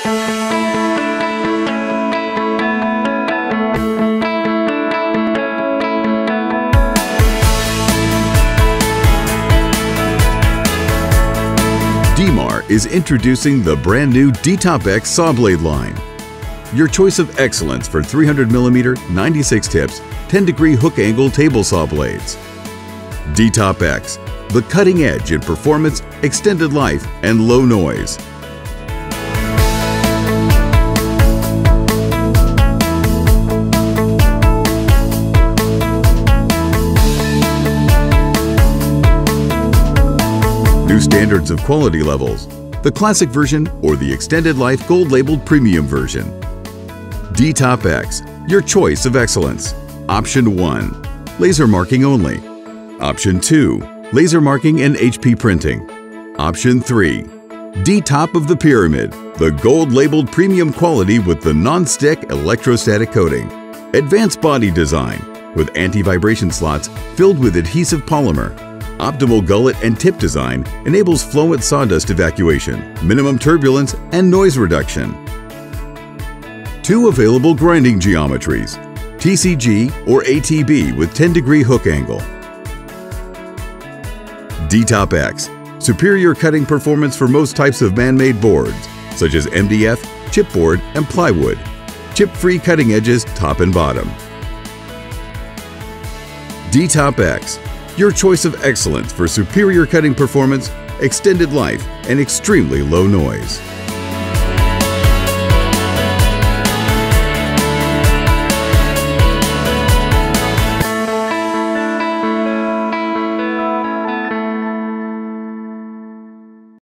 Dimar is introducing the brand new Dtop X saw blade line. Your choice of excellence for 300mm, 96 tips, 10-degree hook angle table saw blades. Dtop X, the cutting edge in performance, extended life, and low noise. New standards of quality levels, the classic version or the extended life gold labeled premium version. Dtop X, your choice of excellence. Option 1, laser marking only. Option 2, laser marking and HP printing. Option 3, Dtop of the pyramid, the gold labeled premium quality with the non-stick electrostatic coating. Advanced body design with anti-vibration slots filled with adhesive polymer. Optimal gullet and tip design enables fluent sawdust evacuation, minimum turbulence, and noise reduction. 2 available grinding geometries, TCG or ATB with 10-degree hook angle. Dtop X, superior cutting performance for most types of man-made boards, such as MDF, chipboard, and plywood. Chip-free cutting edges top and bottom. Dtop X, your choice of excellence for superior cutting performance, extended life, and extremely low noise.